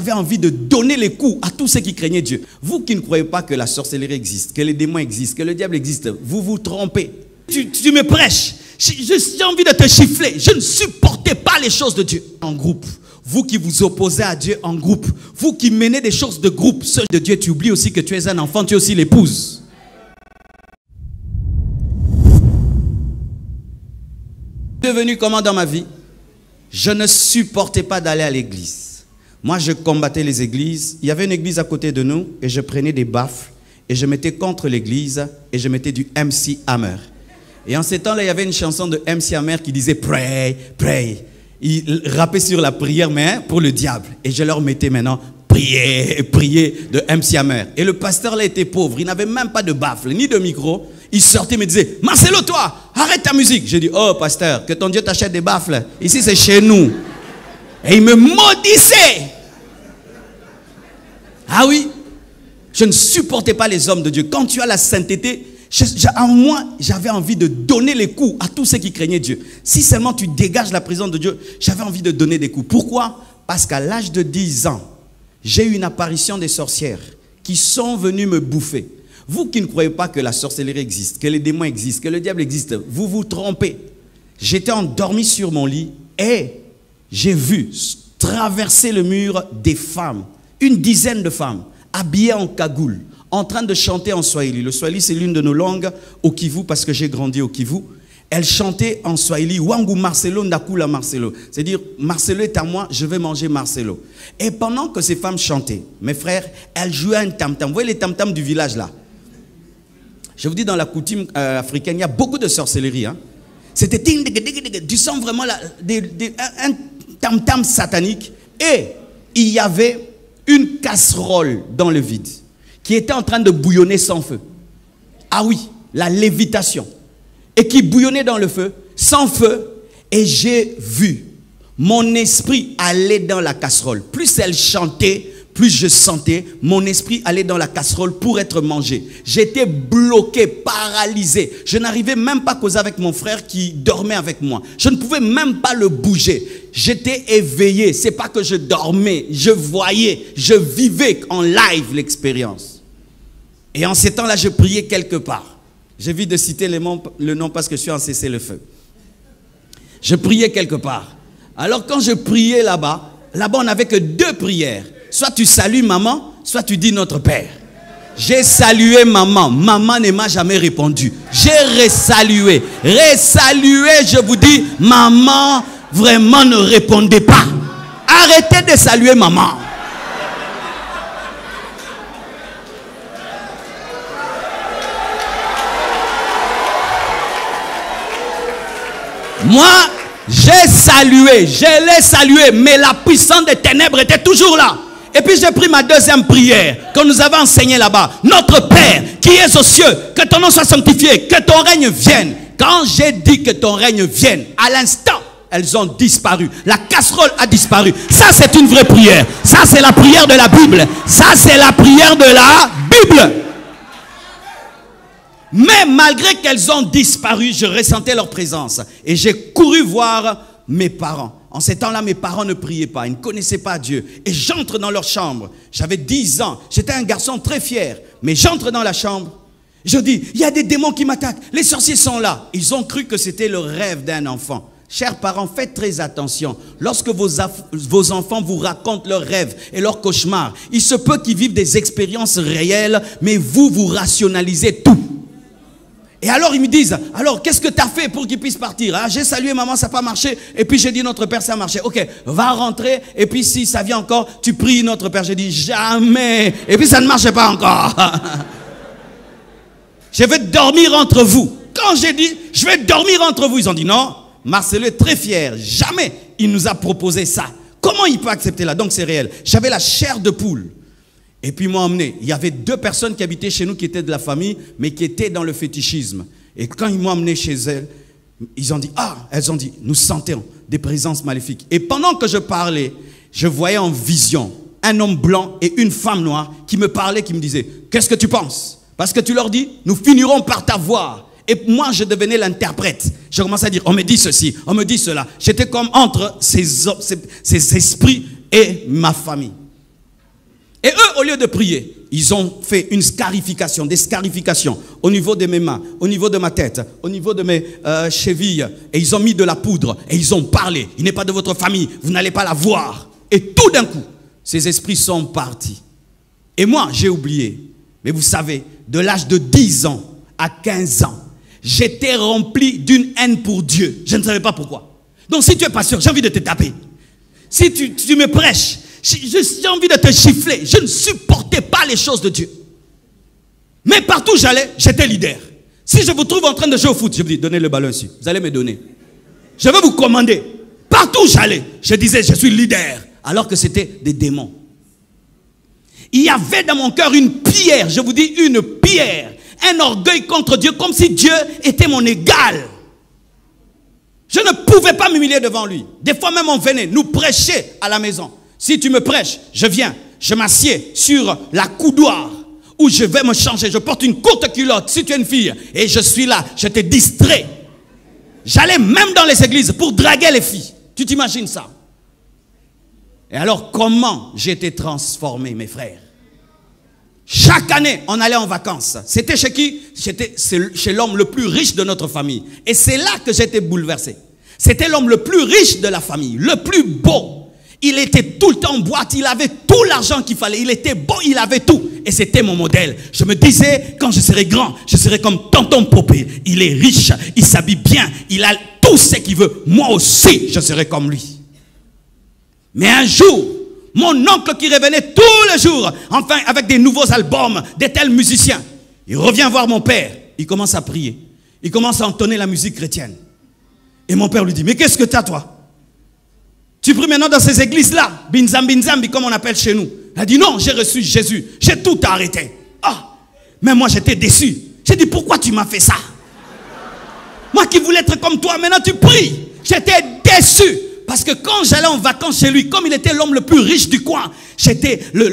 j'avais envie de donner les coups à tous ceux qui craignaient Dieu. Vous qui ne croyez pas que la sorcellerie existe, que les démons existent, que le diable existe, vous vous trompez. Tu me prêches. J'ai envie de te chiffler. Je ne supportais pas les choses de Dieu en groupe. Vous qui vous opposez à Dieu en groupe, vous qui menez des choses de groupe, ceux de Dieu, tu oublies aussi que tu es un enfant, tu es aussi l'épouse. Devenu comment dans ma vie? Je ne supportais pas d'aller à l'église. Moi, je combattais les églises. Il y avait une église à côté de nous et je prenais des baffles et je mettais contre l'église et je mettais du MC Hammer. Et en ces temps-là, il y avait une chanson de MC Hammer qui disait « Pray, pray ». Il rappait sur la prière, mais pour le diable. Et je leur mettais maintenant « Priez, priez » de MC Hammer. Et le pasteur là était pauvre. Il n'avait même pas de baffle, ni de micro. Il sortait et me disait « Marcelo, toi, arrête ta musique ». J'ai dit « Oh, pasteur, que ton Dieu t'achète des baffles. Ici, c'est chez nous. » Et il me maudissait. Ah oui, je ne supportais pas les hommes de Dieu. Quand tu as la sainteté, en moi, j'avais envie de donner les coups à tous ceux qui craignaient Dieu. Si seulement tu dégages la présence de Dieu, j'avais envie de donner des coups. Pourquoi? Parce qu'à l'âge de 10 ans, j'ai eu une apparition des sorcières qui sont venues me bouffer. Vous qui ne croyez pas que la sorcellerie existe, que les démons existent, que le diable existe, vous vous trompez. J'étais endormi sur mon lit et j'ai vu traverser le mur des femmes, une dizaine de femmes, habillées en cagoule, en train de chanter en Swahili. Le Swahili, c'est l'une de nos langues au Kivu, parce que j'ai grandi au Kivu. Elles chantaient en Swahili, Wangu Marcelo, Ndakula Marcelo. C'est-à-dire, Marcelo est à moi, je vais manger Marcelo. Et pendant que ces femmes chantaient, mes frères, elles jouaient un tam-tam. Vous voyez les tam-tams du village là? Je vous dis, dans la coutume africaine, il y a beaucoup de sorcellerie. Hein? C'était du sang vraiment là, un tam-tam satanique. Et il y avait une casserole dans le vide qui était en train de bouillonner sans feu. Ah oui, la lévitation. Et qui bouillonnait dans le feu, sans feu. Et j'ai vu mon esprit aller dans la casserole. Plus elle chantait, plus je sentais mon esprit aller dans la casserole pour être mangé. J'étais bloqué, paralysé. Je n'arrivais même pas à causer avec mon frère qui dormait avec moi. Je ne pouvais même pas le bouger. J'étais éveillé. C'est pas que je dormais, je voyais, je vivais en live l'expérience. Et en ces temps-là, je priais quelque part. J'évite de citer le nom parce que je suis en cessez-le-feu. Je priais quelque part. Alors quand je priais là-bas, on n'avait que 2 prières. Soit tu salues maman, soit tu dis notre Père. J'ai salué maman. Maman ne m'a jamais répondu. J'ai resalué. Resalué, je vous dis, maman vraiment ne répondait pas. Arrêtez de saluer maman. Moi, j'ai salué, je l'ai salué, mais la puissance des ténèbres était toujours là. Et puis j'ai pris ma deuxième prière que nous avons enseignée là-bas. Notre Père qui es aux cieux, que ton nom soit sanctifié, que ton règne vienne. Quand j'ai dit que ton règne vienne, à l'instant, elles ont disparu. La casserole a disparu. Ça, c'est une vraie prière. Ça, c'est la prière de la Bible. Ça, c'est la prière de la Bible. Mais malgré qu'elles ont disparu, je ressentais leur présence. Et j'ai couru voir mes parents. En ces temps-là, mes parents ne priaient pas. Ils ne connaissaient pas Dieu. Et j'entre dans leur chambre. J'avais 10 ans. J'étais un garçon très fier. Mais j'entre dans la chambre. Je dis, il y a des démons qui m'attaquent. Les sorciers sont là. Ils ont cru que c'était le rêve d'un enfant. Chers parents, faites très attention. Lorsque vos enfants vous racontent leurs rêves et leurs cauchemars, il se peut qu'ils vivent des expériences réelles, mais vous rationalisez tout. Et alors ils me disent, alors qu'est-ce que tu as fait pour qu'ils puissent partir? Ah, j'ai salué maman, ça n'a pas marché. Et puis j'ai dit notre Père, ça a marché. Ok, va rentrer. Et puis si ça vient encore, tu pries notre Père. J'ai dit jamais. Et puis ça ne marchait pas encore. Je vais dormir entre vous. Quand j'ai dit, je vais dormir entre vous, ils ont dit non. Marcelo est très fier. Jamais il nous a proposé ça. Comment il peut accepter là? Donc c'est réel. J'avais la chair de poule. Et puis ils m'ont emmené. Il y avait 2 personnes qui habitaient chez nous qui étaient de la famille, mais qui étaient dans le fétichisme. Et quand ils m'ont emmené chez elles, ils ont dit, elles ont dit, nous sentons des présences maléfiques. Et pendant que je parlais, je voyais en vision un homme blanc et une femme noire qui me parlaient, qui me disaient, qu'est-ce que tu penses? Parce que tu leur dis, nous finirons par t'avoir. Et moi, je devenais l'interprète. Je commençais à dire, on me dit ceci, on me dit cela. J'étais comme entre ces esprits et ma famille. au lieu de prier, ils ont fait une scarification, des scarifications au niveau de mes mains, au niveau de ma tête, au niveau de mes chevilles. Et ils ont mis de la poudre et ils ont parlé. Il n'est pas de votre famille, vous n'allez pas la voir. Et tout d'un coup, ces esprits sont partis. Et moi, j'ai oublié. Mais vous savez, de l'âge de 10 ans à 15 ans, j'étais rempli d'une haine pour Dieu. Je ne savais pas pourquoi. Donc si tu es pasteur, j'ai envie de te taper. Si tu me prêches, j'ai envie de te gifler. Je ne supportais pas les choses de Dieu. Mais partout où j'allais, j'étais leader. Si je vous trouve en train de jouer au foot, je vous dis, donnez le ballon ici. Vous allez me donner. Je vais vous commander. Partout où j'allais, je disais, je suis leader. Alors que c'était des démons. Il y avait dans mon cœur une pierre, je vous dis une pierre. Un orgueil contre Dieu, comme si Dieu était mon égal. Je ne pouvais pas m'humilier devant lui. Des fois même on venait nous prêcher à la maison. Si tu me prêches, je viens, je m'assieds sur la coudoir où je vais me changer. Je porte une courte culotte si tu es une fille et je suis là, je te distrais. J'allais même dans les églises pour draguer les filles. Tu t'imagines ça? Et alors comment j'ai été transformé, mes frères? Chaque année, on allait en vacances. C'était chez qui? C'était chez l'homme le plus riche de notre famille. Et c'est là que j'étais bouleversé. C'était l'homme le plus riche de la famille, le plus beau. Il était tout le temps en boîte, il avait tout l'argent qu'il fallait. Il était beau, il avait tout. Et c'était mon modèle. Je me disais, quand je serai grand, je serai comme tonton Popé. Il est riche, il s'habille bien, il a tout ce qu'il veut. Moi aussi, je serai comme lui. Mais un jour, mon oncle qui revenait tous les jours, enfin avec des nouveaux albums, des tels musiciens, il revient voir mon père, il commence à prier, il commence à entonner la musique chrétienne. Et mon père lui dit, mais qu'est-ce que tu as toi? Tu pries maintenant dans ces églises-là, binzambi comme on appelle chez nous. Il a dit, non, j'ai reçu Jésus, j'ai tout arrêté. Ah, mais moi j'étais déçu. J'ai dit, pourquoi tu m'as fait ça? Moi qui voulais être comme toi, maintenant tu pries. J'étais déçu. Parce que quand j'allais en vacances chez lui, comme il était l'homme le plus riche du coin, j'étais le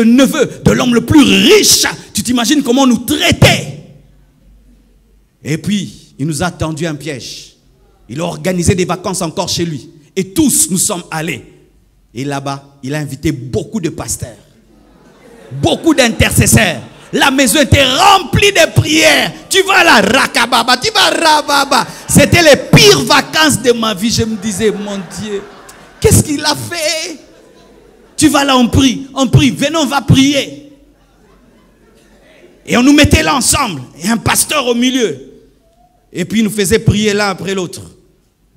neveu de l'homme le plus riche. Tu t'imagines comment on nous traitait? Et puis, il nous a tendu un piège. Il a organisé des vacances encore chez lui. Et tous, nous sommes allés. Et là-bas, il a invité beaucoup de pasteurs. Beaucoup d'intercesseurs. La maison était remplie de prières. Tu vas là, rakababa, tu vas rababa. C'était les pires vacances de ma vie. Je me disais, mon Dieu, qu'est-ce qu'il a fait? Tu vas là, on prie, venez, on va prier. Et on nous mettait là ensemble. Et un pasteur au milieu. Et puis il nous faisait prier l'un après l'autre.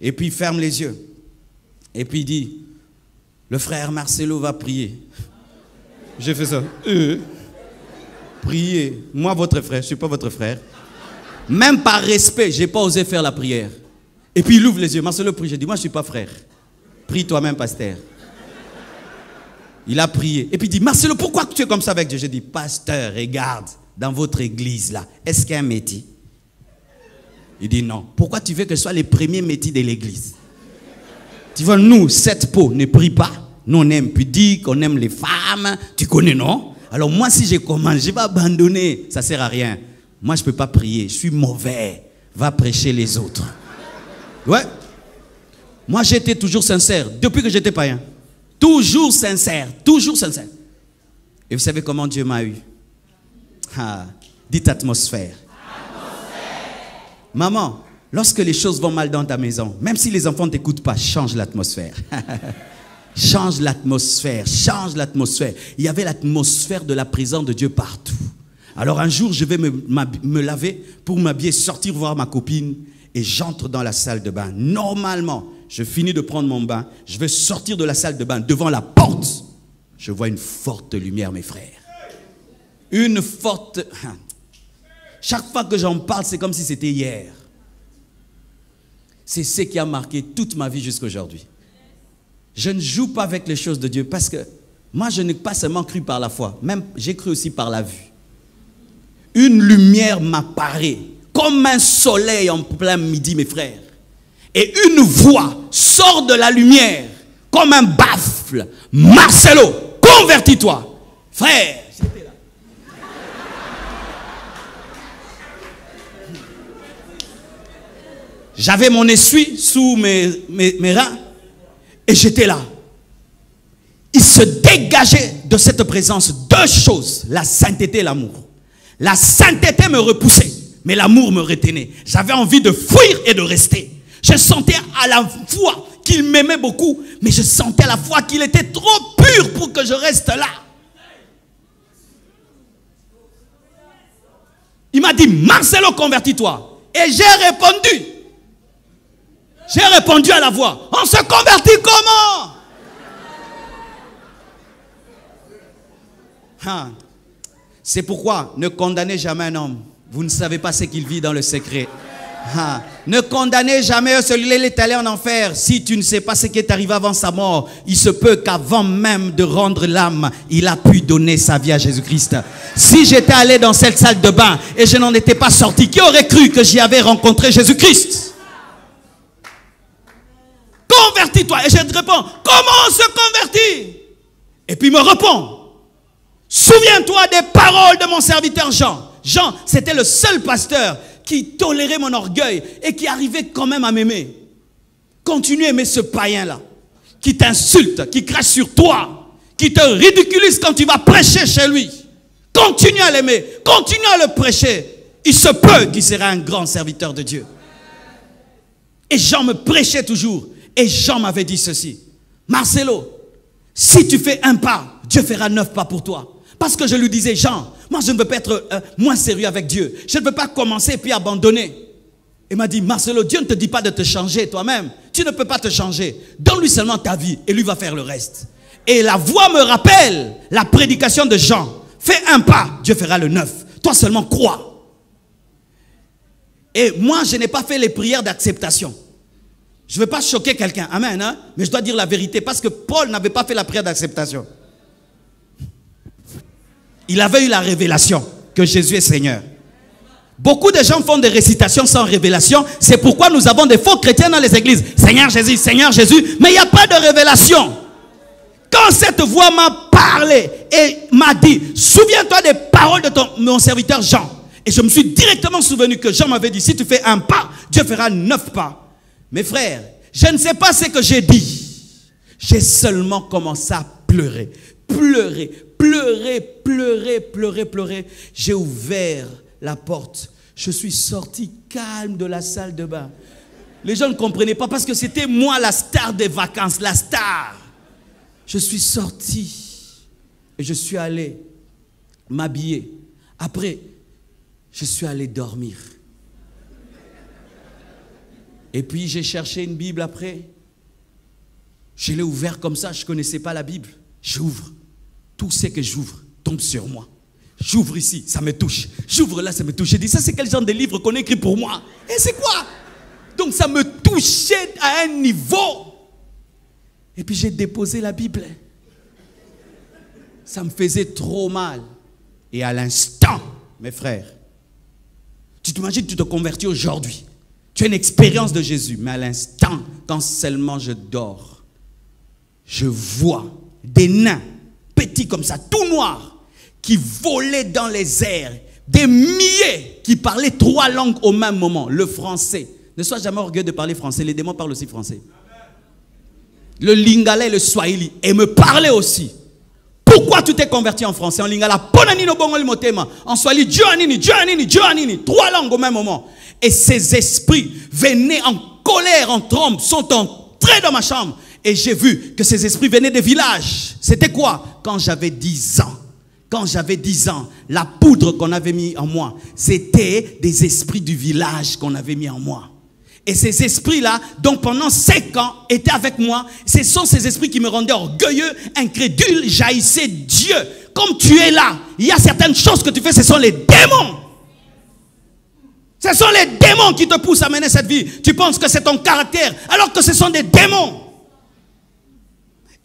Et puis il ferme les yeux. Et puis il dit, le frère Marcelo va prier. J'ai fait ça. Priez. Moi, votre frère, je ne suis pas votre frère. Même par respect, je n'ai pas osé faire la prière. Et puis il ouvre les yeux. Marcelo prie. J'ai dit, moi, je ne suis pas frère. Prie toi-même, pasteur. Il a prié. Et puis il dit, Marcelo, pourquoi tu es comme ça avec Dieu? J'ai dit, pasteur, regarde, dans votre église là, est-ce qu'il y a un métier? Il dit, non. Pourquoi tu veux que ce soit les premiers métiers de l'église? Tu vois, nous, cette peau ne prie pas. Nous, on aime pudique, on aime les femmes. Tu connais, non? Alors moi, si je commence, je vais abandonner. Ça ne sert à rien. Moi, je ne peux pas prier. Je suis mauvais. Va prêcher les autres. Ouais. Moi, j'étais toujours sincère. Depuis que j'étais païen. Toujours sincère. Toujours sincère. Et vous savez comment Dieu m'a eu? Ah, dites atmosphère. Maman, lorsque les choses vont mal dans ta maison, même si les enfants ne t'écoutent pas, change l'atmosphère. Change l'atmosphère, change l'atmosphère. Il y avait l'atmosphère de la présence de Dieu partout. Alors un jour, je vais me laver pour m'habiller, sortir voir ma copine et j'entre dans la salle de bain. Normalement, je finis de prendre mon bain, je vais sortir de la salle de bain. Devant la porte, je vois une forte lumière, mes frères. Une forte... Chaque fois que j'en parle, c'est comme si c'était hier. C'est ce qui a marqué toute ma vie jusqu'à aujourd'hui. Je ne joue pas avec les choses de Dieu parce que moi, je n'ai pas seulement cru par la foi, même j'ai cru aussi par la vue. Une lumière m'apparaît comme un soleil en plein midi, mes frères. Et une voix sort de la lumière comme un baffle. Marcelo, convertis-toi. Frère, j'étais là. J'avais mon essuie sous mes reins et j'étais là. il se dégageait de cette présence deux choses, la sainteté et l'amour. La sainteté me repoussait, mais l'amour me retenait. J'avais envie de fuir et de rester. Je sentais à la fois qu'il m'aimait beaucoup, mais je sentais à la fois qu'il était trop pur pour que je reste là. Il m'a dit, Marcelo, convertis-toi. Et j'ai répondu. J'ai répondu à la voix. On se convertit comment? C'est pourquoi ne condamnez jamais un homme. Vous ne savez pas ce qu'il vit dans le secret. Ne condamnez jamais celui-là, il est allé en enfer. Si tu ne sais pas ce qui est arrivé avant sa mort, il se peut qu'avant même de rendre l'âme, il a pu donner sa vie à Jésus-Christ. Si j'étais allé dans cette salle de bain et je n'en étais pas sorti, qui aurait cru que j'y avais rencontré Jésus-Christ? Convertis-toi. Et je te réponds, comment on se convertit? Et puis il me répond, souviens-toi des paroles de mon serviteur Jean. Jean, c'était le seul pasteur qui tolérait mon orgueil et qui arrivait quand même à m'aimer. Continue à aimer ce païen-là, qui t'insulte, qui crache sur toi, qui te ridiculise quand tu vas prêcher chez lui. Continue à l'aimer, continue à le prêcher. Il se peut qu'il sera un grand serviteur de Dieu. Et Jean me prêchait toujours. Et Jean m'avait dit ceci, Marcelo, si tu fais un pas, Dieu fera 9 pas pour toi. Parce que je lui disais, Jean, moi je ne veux pas être moins sérieux avec Dieu. Je ne veux pas commencer et puis abandonner. Il m'a dit, Marcelo, Dieu ne te dit pas de te changer toi-même. Tu ne peux pas te changer. Donne-lui seulement ta vie et lui va faire le reste. Et la voix me rappelle la prédication de Jean. Fais un pas, Dieu fera le 9. Toi seulement crois. Et moi, je n'ai pas fait les prières d'acceptation. Je ne veux pas choquer quelqu'un, amen, hein? Mais je dois dire la vérité parce que Paul n'avait pas fait la prière d'acceptation. Il avait eu la révélation que Jésus est Seigneur. Beaucoup de gens font des récitations sans révélation. C'est pourquoi nous avons des faux chrétiens dans les églises. Seigneur Jésus, mais il n'y a pas de révélation. Quand cette voix m'a parlé et m'a dit, souviens-toi des paroles de mon serviteur Jean. Et je me suis directement souvenu que Jean m'avait dit, si tu fais un pas, Dieu fera 9 pas. Mes frères, je ne sais pas ce que j'ai dit. J'ai seulement commencé à pleurer. Pleurer. J'ai ouvert la porte. Je suis sorti calme de la salle de bain. Les gens ne comprenaient pas parce que c'était moi la star des vacances, la star. Je suis sorti et je suis allé m'habiller. Après, je suis allé dormir. Et puis j'ai cherché une Bible après. Je l'ai ouvert comme ça, je ne connaissais pas la Bible. J'ouvre. Tout ce que j'ouvre tombe sur moi. J'ouvre ici, ça me touche. J'ouvre là, ça me touche. J'ai dit, ça c'est quel genre de livre qu'on écrit pour moi? Et c'est quoi? Donc ça me touchait à un niveau. Et puis j'ai déposé la Bible. Ça me faisait trop mal. Et à l'instant, mes frères, tu t'imagines, tu te convertis aujourd'hui. Tu as une expérience de Jésus. Mais à l'instant, quand seulement je dors, je vois des nains, petits comme ça, tout noirs, qui volaient dans les airs. Des milliers qui parlaient 3 langues au même moment. Le français. Ne sois jamais orgueilleux de parler français. Les démons parlent aussi français. Le lingala et le swahili. Et me parlaient aussi. Pourquoi tu t'es converti en français? En lingala, en swahili, Dieu anini. 3 langues au même moment. Et ces esprits venaient en colère, en trombe, sont entrés dans ma chambre. Et j'ai vu que ces esprits venaient des villages. C'était quoi? Quand j'avais 10 ans. Quand j'avais 10 ans, la poudre qu'on avait mis en moi, c'était des esprits du village qu'on avait mis en moi. Et ces esprits-là, donc pendant 5 ans, étaient avec moi. Ce sont ces esprits qui me rendaient orgueilleux, incrédule, jaillissaient Dieu. Comme tu es là, il y a certaines choses que tu fais, ce sont les démons. Ce sont les démons qui te poussent à mener cette vie. Tu penses que c'est ton caractère, alors que ce sont des démons.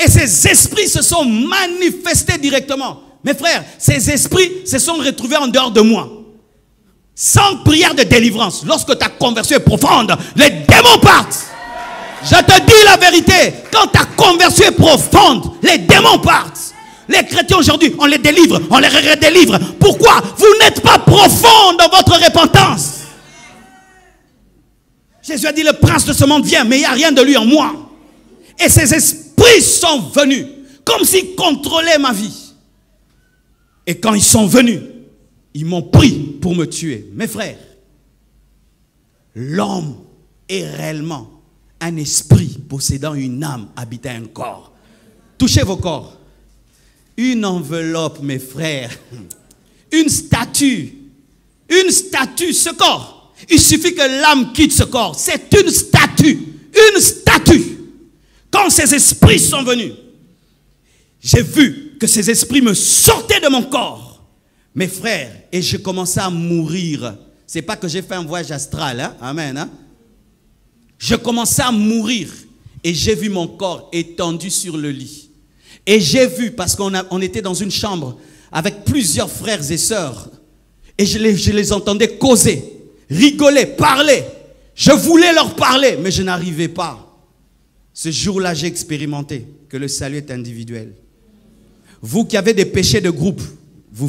Et ces esprits se sont manifestés directement. Mes frères, ces esprits se sont retrouvés en dehors de moi. Sans prière de délivrance, lorsque ta conversion est profonde, les démons partent. Je te dis la vérité, quand ta conversion est profonde, les démons partent. Les chrétiens aujourd'hui, on les délivre, on les redélivre. Pourquoi? Vous n'êtes pas profond dans votre repentance. Jésus a dit, le prince de ce monde vient, mais il n'y a rien de lui en moi. Et ces esprits sont venus comme s'ils contrôlaient ma vie. Et quand ils sont venus, ils m'ont pris pour me tuer. Mes frères, l'homme est réellement un esprit possédant une âme habitant un corps. Touchez vos corps. Une enveloppe, mes frères. Une statue, ce corps. Il suffit que l'âme quitte ce corps. C'est une statue. Une statue. Quand ces esprits sont venus, j'ai vu que ces esprits me sortaient de mon corps. Mes frères, et j'ai commencé à mourir. Ce n'est pas que j'ai fait un voyage astral. Hein? Amen. Hein? Je commençais à mourir. Et j'ai vu mon corps étendu sur le lit. Et j'ai vu, parce qu'on était dans une chambre avec plusieurs frères et sœurs. Et je les entendais causer, rigoler, parler. Je voulais leur parler, mais je n'arrivais pas. Ce jour-là, j'ai expérimenté que le salut est individuel. Vous qui avez des péchés de groupe, vous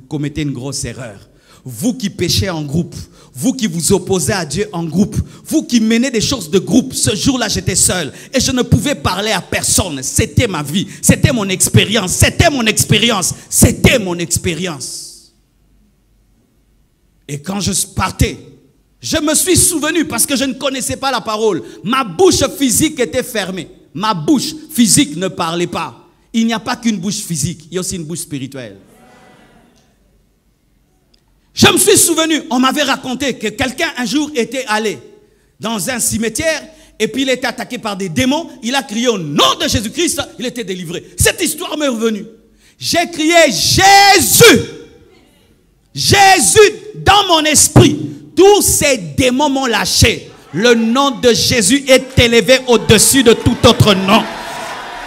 commettez une grosse erreur. Vous qui péchez en groupe, vous qui vous opposez à Dieu en groupe, vous qui menez des choses de groupe, ce jour-là, j'étais seul et je ne pouvais parler à personne. C'était ma vie, c'était mon expérience, c'était mon expérience, c'était mon expérience. Et quand je partais, je me suis souvenu parce que je ne connaissais pas la parole. Ma bouche physique était fermée. Ma bouche physique ne parlait pas. Il n'y a pas qu'une bouche physique, il y a aussi une bouche spirituelle. Je me suis souvenu, on m'avait raconté que quelqu'un un jour était allé dans un cimetière et puis il était attaqué par des démons. Il a crié au nom de Jésus-Christ, il était délivré. Cette histoire m'est revenue. J'ai crié Jésus. Jésus dans mon esprit. Tous ces démons m'ont lâché. Le nom de Jésus est élevé au-dessus de tout autre nom.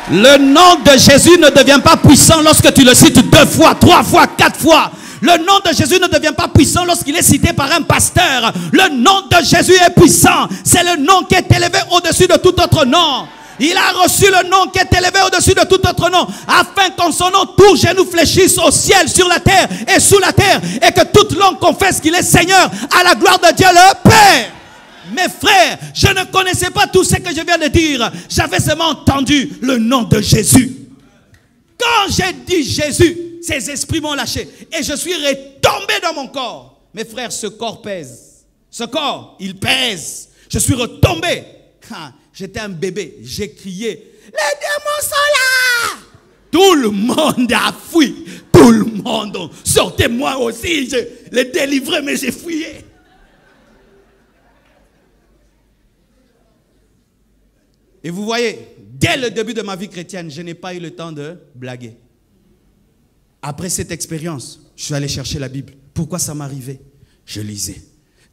Le nom de Jésus ne devient pas puissant lorsque tu le cites 2 fois, 3 fois, 4 fois. Le nom de Jésus ne devient pas puissant lorsqu'il est cité par un pasteur. Le nom de Jésus est puissant. C'est le nom qui est élevé au-dessus de tout autre nom. Il a reçu le nom qui est élevé au-dessus de tout autre nom, afin qu'en son nom, tout genou fléchisse au ciel, sur la terre et sous la terre, et que toute langue confesse qu'il est Seigneur, à la gloire de Dieu le Père. Mes frères, je ne connaissais pas tout ce que je viens de dire. J'avais seulement entendu le nom de Jésus. Quand j'ai dit Jésus, ces esprits m'ont lâché et je suis retombé dans mon corps. Mes frères, ce corps pèse. Ce corps, il pèse. Je suis retombé. J'étais un bébé. J'ai crié, les démons sont là. Tout le monde a fui. Tout le monde. Sortez-moi aussi. Je les délivrais, mais j'ai fuyé. Et vous voyez, dès le début de ma vie chrétienne, je n'ai pas eu le temps de blaguer. Après cette expérience, je suis allé chercher la Bible. Pourquoi ça m'arrivait? Je lisais.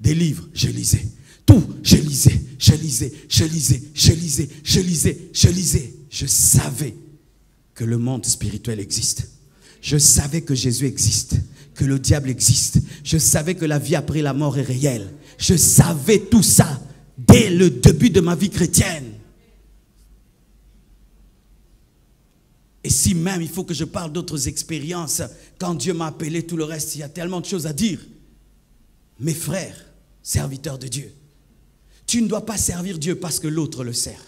Des livres, je lisais. Tout, je lisais, je lisais, je lisais, je lisais, je lisais, je lisais. Je savais que le monde spirituel existe. Je savais que Jésus existe, que le diable existe. Je savais que la vie après la mort est réelle. Je savais tout ça dès le début de ma vie chrétienne. Et si même il faut que je parle d'autres expériences, quand Dieu m'a appelé, tout le reste, il y a tellement de choses à dire. Mes frères, serviteurs de Dieu, tu ne dois pas servir Dieu parce que l'autre le sert.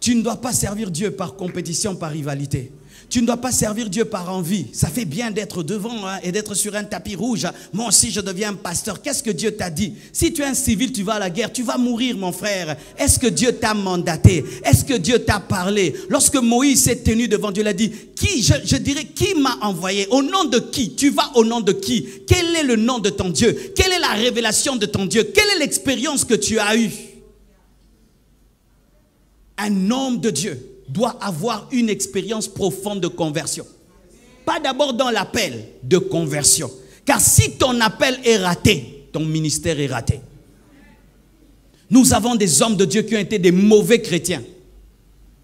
Tu ne dois pas servir Dieu par compétition, par rivalité. Tu ne dois pas servir Dieu par envie. Ça fait bien d'être devant et d'être sur un tapis rouge. Moi aussi, je deviens un pasteur. Qu'est-ce que Dieu t'a dit? Si tu es un civil, tu vas à la guerre, tu vas mourir, mon frère. Est-ce que Dieu t'a mandaté? Est-ce que Dieu t'a parlé? Lorsque Moïse s'est tenu devant Dieu, il a dit, je dirais, qui m'a envoyé? Au nom de qui? Tu vas au nom de qui? Quel est le nom de ton Dieu? Quelle est la révélation de ton Dieu? Quelle est l'expérience que tu as eue? Un homme de Dieu doit avoir une expérience profonde de conversion. Pas d'abord dans l'appel de conversion. Car si ton appel est raté, ton ministère est raté. Nous avons des hommes de Dieu qui ont été des mauvais chrétiens.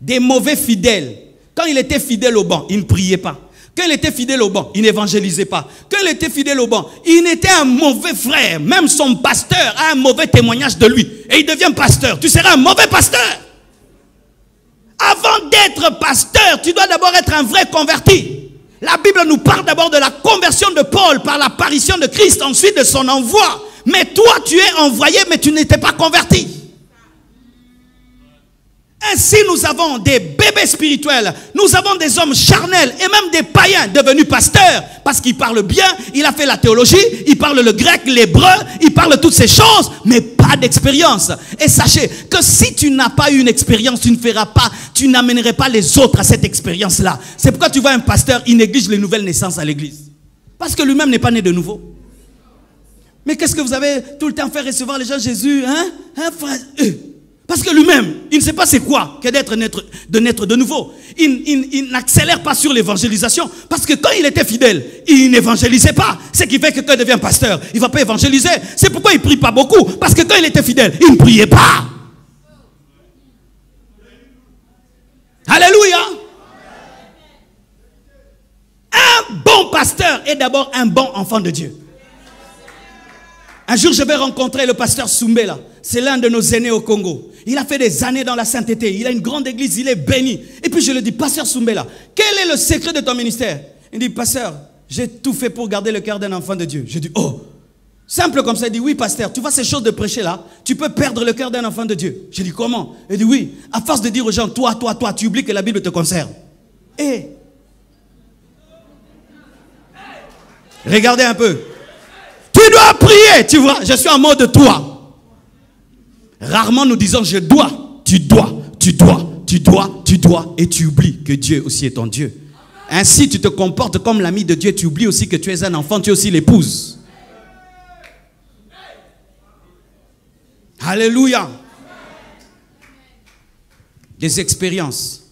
Des mauvais fidèles. Quand il était fidèle au banc, il ne priait pas. Quand il était fidèle au banc, il n'évangélisait pas. Quand il était fidèle au banc, il était un mauvais frère. Même son pasteur a un mauvais témoignage de lui. Et il devient pasteur. Tu seras un mauvais pasteur. Avant d'être pasteur, tu dois d'abord être un vrai converti. La Bible nous parle d'abord de la conversion de Paul par l'apparition de Christ, ensuite de son envoi. Mais toi, tu es envoyé, mais tu n'étais pas converti. Ainsi, nous avons des bébés spirituels, nous avons des hommes charnels et même des païens devenus pasteurs parce qu'ils parlent bien, il a fait la théologie, il parle le grec, l'hébreu, il parle toutes ces choses, mais pas d'expérience. Et sachez que si tu n'as pas eu une expérience, tu ne feras pas, tu n'amènerais pas les autres à cette expérience-là. C'est pourquoi tu vois un pasteur, il néglige les nouvelles naissances à l'église. Parce que lui-même n'est pas né de nouveau. Mais qu'est-ce que vous avez tout le temps fait recevoir les gens Jésus, hein? Frère? Parce que lui-même, il ne sait pas c'est quoi que de naître de nouveau. Il n'accélère pas sur l'évangélisation. Parce que quand il était fidèle, il n'évangélisait pas. Ce qui fait que quand il devient pasteur, il ne va pas évangéliser. C'est pourquoi il ne prie pas beaucoup. Parce que quand il était fidèle, il ne priait pas. Alléluia. Un bon pasteur est d'abord un bon enfant de Dieu. Un jour, je vais rencontrer le pasteur Soumbé là. C'est l'un de nos aînés au Congo. Il a fait des années dans la sainteté. Il a une grande église, il est béni. Et puis je lui dis, pasteur Soumbé là, quel est le secret de ton ministère? Il dit, pasteur, j'ai tout fait pour garder le cœur d'un enfant de Dieu. Je dis, oh, simple comme ça. Il dit, oui pasteur, tu vois ces choses de prêcher là, tu peux perdre le cœur d'un enfant de Dieu. Je dis, comment? Il dit, oui, à force de dire aux gens, toi, tu oublies que la Bible te concerne. Et regardez un peu. Tu dois prier, tu vois, je suis en mode toi. Rarement nous disons je dois, tu dois, et tu oublies que Dieu aussi est ton Dieu. Ainsi tu te comportes comme l'ami de Dieu, tu oublies aussi que tu es un enfant, tu es aussi l'épouse. Alléluia. Des expériences.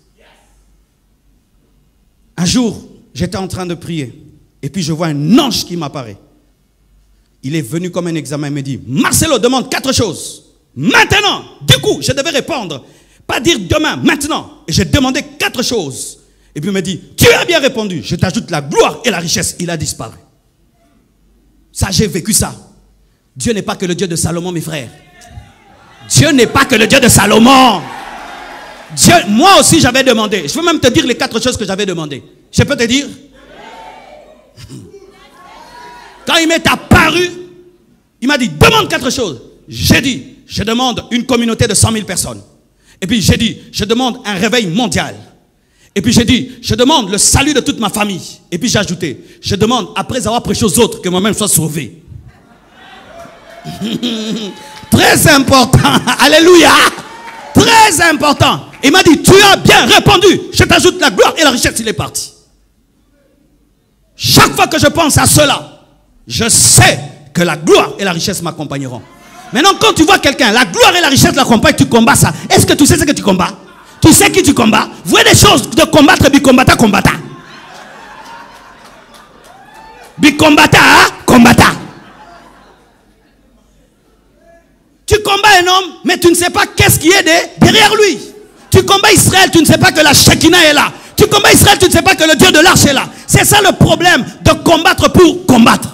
Un jour, j'étais en train de prier et puis je vois un ange qui m'apparaît. Il est venu comme un examen et me dit, Marcelo demande 4 choses. Maintenant, du coup, je devais répondre. Pas dire demain, maintenant. Et j'ai demandé 4 choses. Et puis il me dit, tu as bien répondu. Je t'ajoute la gloire et la richesse. Il a disparu. Ça, j'ai vécu ça. Dieu n'est pas que le Dieu de Salomon, mes frères. Dieu n'est pas que le Dieu de Salomon. Dieu, moi aussi, j'avais demandé. Je veux même te dire les 4 choses que j'avais demandé. Je peux te dire? Quand il m'est apparu, il m'a dit, demande 4 choses. J'ai dit, je demande une communauté de 100 000 personnes. Et puis j'ai dit, je demande un réveil mondial. Et puis j'ai dit, je demande le salut de toute ma famille. Et puis j'ai ajouté, je demande, après avoir prêché aux autres, que moi-même sois sauvé. Très important. Alléluia. Très important. Il m'a dit, tu as bien répondu. Je t'ajoute la gloire et la richesse. Il est parti. Chaque fois que je pense à cela, je sais que la gloire et la richesse m'accompagneront. Maintenant, quand tu vois quelqu'un, la gloire et la richesse l'accompagnent, tu combats ça. Est-ce que tu sais ce que tu combats? Tu sais qui tu combats? Vous voyez des choses de combattre, bicombatta, combatta. Bicombatta, combatta. Tu combats un homme, mais tu ne sais pas qu'est-ce qui est derrière lui. Tu combats Israël, tu ne sais pas que la Shekinah est là. Tu combats Israël, tu ne sais pas que le Dieu de l'arche est là. C'est ça le problème de combattre pour combattre.